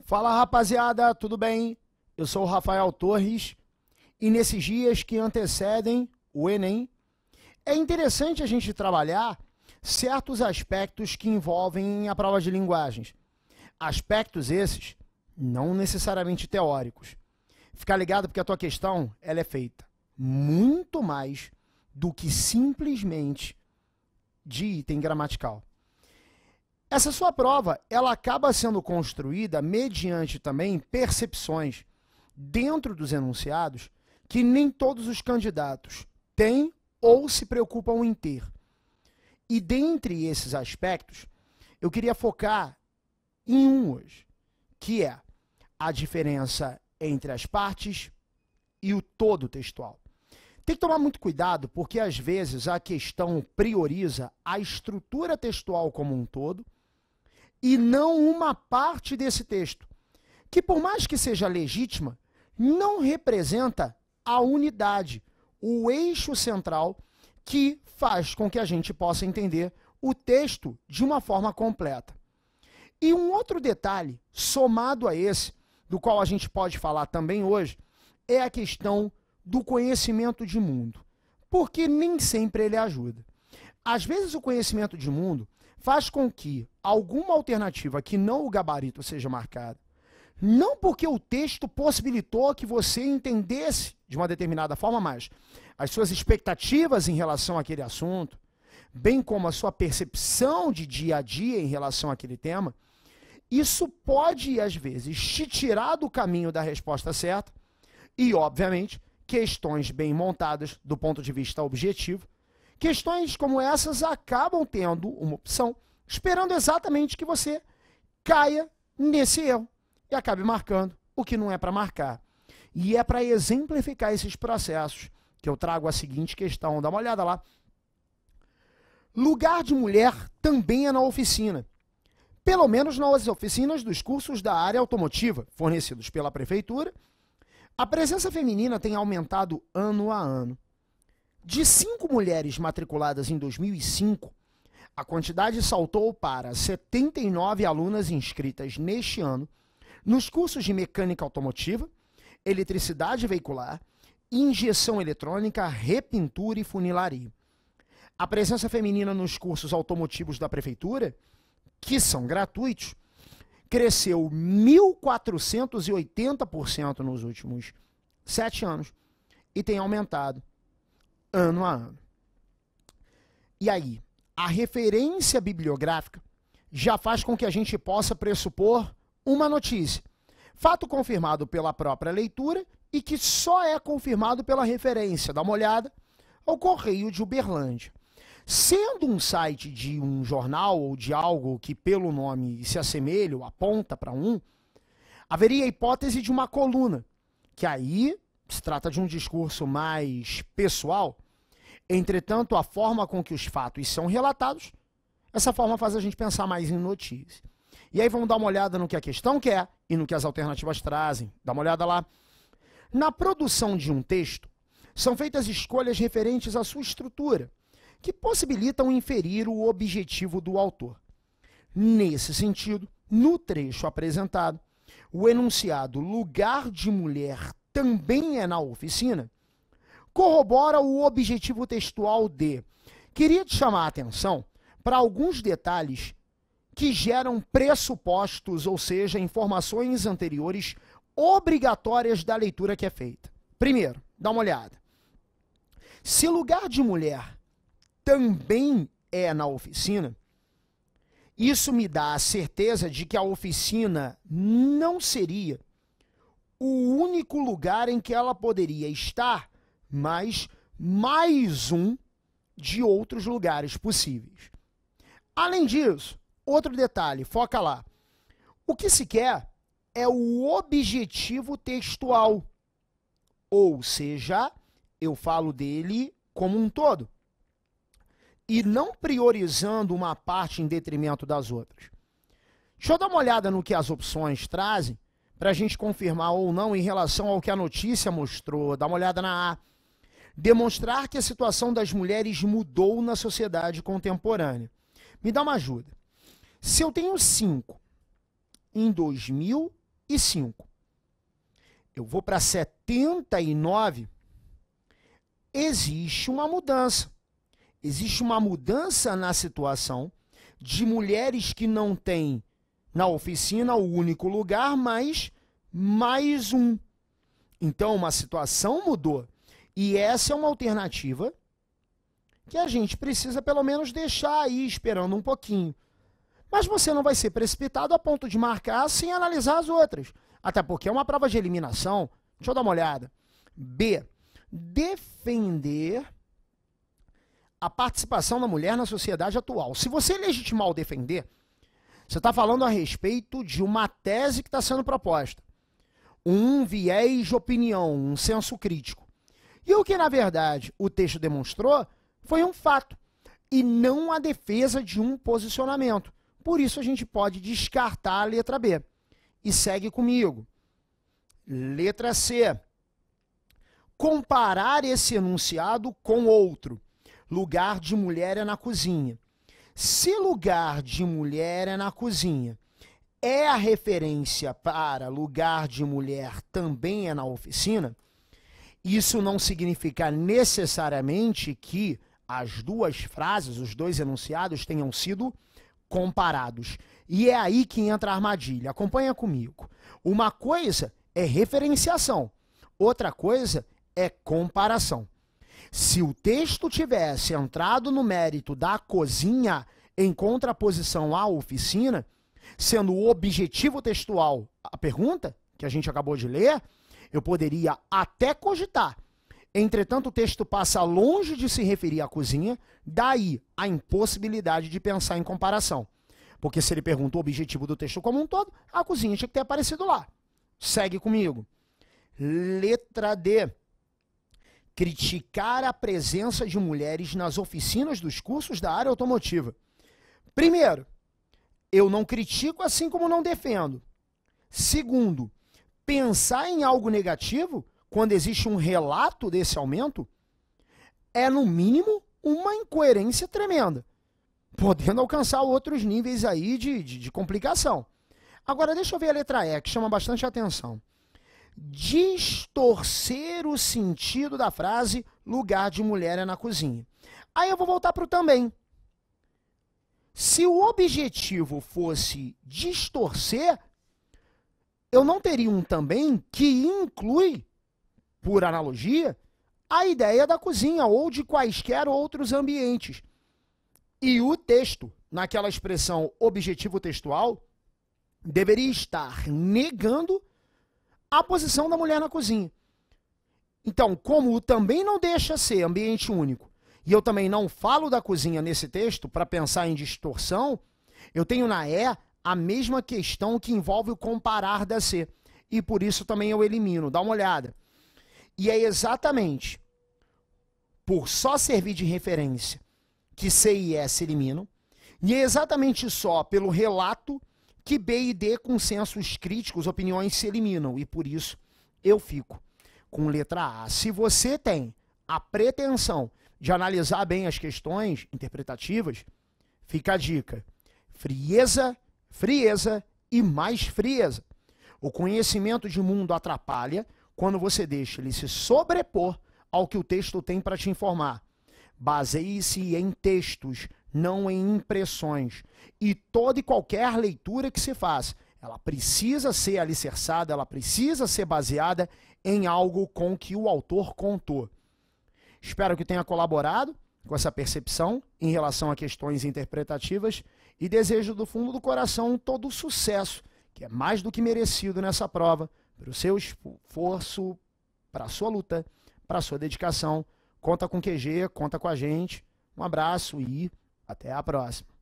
Fala rapaziada, tudo bem? Eu sou o Rafael Torres e nesses dias que antecedem o Enem, é interessante a gente trabalhar certos aspectos que envolvem a prova de linguagens. Aspectos esses não necessariamente teóricos. Fica ligado porque a tua questão ela é feita muito mais do que simplesmente de item gramatical. Essa sua prova, ela acaba sendo construída mediante também percepções dentro dos enunciados que nem todos os candidatos têm ou se preocupam em ter. E dentre esses aspectos, eu queria focar em um hoje, que é a diferença entre as partes e o todo textual. Tem que tomar muito cuidado, porque às vezes a questão prioriza a estrutura textual como um todo e não uma parte desse texto, que por mais que seja legítima, não representa a unidade, o eixo central que faz com que a gente possa entender o texto de uma forma completa. E um outro detalhe, somado a esse, do qual a gente pode falar também hoje, é a questão do conhecimento de mundo, porque nem sempre ele ajuda. Às vezes o conhecimento de mundo faz com que alguma alternativa que não o gabarito seja marcada, não porque o texto possibilitou que você entendesse de uma determinada forma, mas as suas expectativas em relação àquele assunto, bem como a sua percepção de dia a dia em relação àquele tema, isso pode, às vezes, te tirar do caminho da resposta certa e, obviamente, questões bem montadas do ponto de vista objetivo, questões como essas acabam tendo uma opção, esperando exatamente que você caia nesse erro e acabe marcando o que não é para marcar. E é para exemplificar esses processos que eu trago a seguinte questão, dá uma olhada lá. Lugar de mulher também é na oficina, pelo menos nas oficinas dos cursos da área automotiva, fornecidos pela prefeitura. A presença feminina tem aumentado ano a ano. De 5 mulheres matriculadas em 2005, a quantidade saltou para 79 alunas inscritas neste ano nos cursos de mecânica automotiva, eletricidade veicular, injeção eletrônica, repintura e funilaria. A presença feminina nos cursos automotivos da prefeitura, que são gratuitos, cresceu 1.480% nos últimos 7 anos e tem aumentado ano a ano. E aí, a referência bibliográfica já faz com que a gente possa pressupor uma notícia, fato confirmado pela própria leitura e que só é confirmado pela referência. Dá uma olhada ao Correio de Uberlândia. Sendo um site de um jornal ou de algo que pelo nome se assemelha ou aponta para um, haveria a hipótese de uma coluna, que aí se trata de um discurso mais pessoal. Entretanto, a forma com que os fatos são relatados, essa forma faz a gente pensar mais em notícia. E aí vamos dar uma olhada no que a questão quer e no que as alternativas trazem. Dá uma olhada lá. Na produção de um texto, são feitas escolhas referentes à sua estrutura, que possibilitam inferir o objetivo do autor. Nesse sentido, no trecho apresentado, o enunciado lugar de mulher também é na oficina, corrobora o objetivo textual de queria te chamar a atenção para alguns detalhes que geram pressupostos, ou seja, informações anteriores obrigatórias da leitura que é feita. Primeiro, dá uma olhada. Se lugar de mulher também é na oficina, isso me dá a certeza de que a oficina não seria o único lugar em que ela poderia estar, mas mais um de outros lugares possíveis. Além disso, outro detalhe, foca lá. O que se quer é o objetivo textual, ou seja, eu falo dele como um todo, e não priorizando uma parte em detrimento das outras. Deixa eu dar uma olhada no que as opções trazem, para a gente confirmar ou não em relação ao que a notícia mostrou. Dá uma olhada na A. Demonstrar que a situação das mulheres mudou na sociedade contemporânea. Me dá uma ajuda. Se eu tenho 5 em 2000 75. Eu vou para 79. Existe uma mudança. Existe uma mudança na situação de mulheres que não têm na oficina o único lugar, mas mais um. Então, uma situação mudou. E essa é uma alternativa que a gente precisa pelo menos deixar aí esperando um pouquinho. Mas você não vai ser precipitado a ponto de marcar sem analisar as outras. Até porque é uma prova de eliminação. Deixa eu dar uma olhada. B. Defender a participação da mulher na sociedade atual. Se você legitimar o defender, você está falando a respeito de uma tese que está sendo proposta. Um viés de opinião, um senso crítico. E o que, na verdade, o texto demonstrou foi um fato, e não a defesa de um posicionamento. Por isso, a gente pode descartar a letra B. E segue comigo. Letra C. Comparar esse enunciado com outro. Lugar de mulher é na cozinha. Se lugar de mulher é na cozinha é a referência para lugar de mulher também é na oficina, isso não significa necessariamente que as duas frases, os dois enunciados tenham sido comparados. E é aí que entra a armadilha. Acompanha comigo. Uma coisa é referenciação, outra coisa é comparação. Se o texto tivesse entrado no mérito da cozinha em contraposição à oficina, sendo o objetivo textual a pergunta que a gente acabou de ler, eu poderia até cogitar. Entretanto, o texto passa longe de se referir à cozinha, daí a impossibilidade de pensar em comparação. Porque se ele pergunta o objetivo do texto como um todo, a cozinha tinha que ter aparecido lá. Segue comigo. Letra D. Criticar a presença de mulheres nas oficinas dos cursos da área automotiva. Primeiro, eu não critico assim como não defendo. Segundo, pensar em algo negativo quando existe um relato desse aumento é, no mínimo, uma incoerência tremenda, podendo alcançar outros níveis aí de complicação. Agora, deixa eu ver a letra E, que chama bastante atenção. Distorcer o sentido da frase lugar de mulher é na cozinha. Aí eu vou voltar para o também. Se o objetivo fosse distorcer, eu não teria um também que inclui, por analogia, a ideia da cozinha ou de quaisquer outros ambientes. E o texto, naquela expressão objetivo textual, deveria estar negando a posição da mulher na cozinha. Então, como o também não deixa ser ambiente único, e eu também não falo da cozinha nesse texto para pensar em distorção, eu tenho na E a mesma questão que envolve o comparar da C. E por isso também eu elimino. Dá uma olhada. E é exatamente por só servir de referência que C e E se eliminam, e é exatamente só pelo relato que B e D, com sensos críticos, opiniões, se eliminam. E por isso eu fico com letra A. Se você tem a pretensão de analisar bem as questões interpretativas, fica a dica. Frieza, frieza e mais frieza. O conhecimento de mundo atrapalha quando você deixa ele se sobrepor ao que o texto tem para te informar. Baseie-se em textos, não em impressões. E toda e qualquer leitura que se faz, ela precisa ser alicerçada, ela precisa ser baseada em algo com que o autor contou. Espero que tenha colaborado com essa percepção em relação a questões interpretativas e desejo do fundo do coração todo o sucesso, que é mais do que merecido nessa prova, para o seu esforço, para a sua luta, para a sua dedicação. Conta com QG, conta com a gente. Um abraço e até a próxima.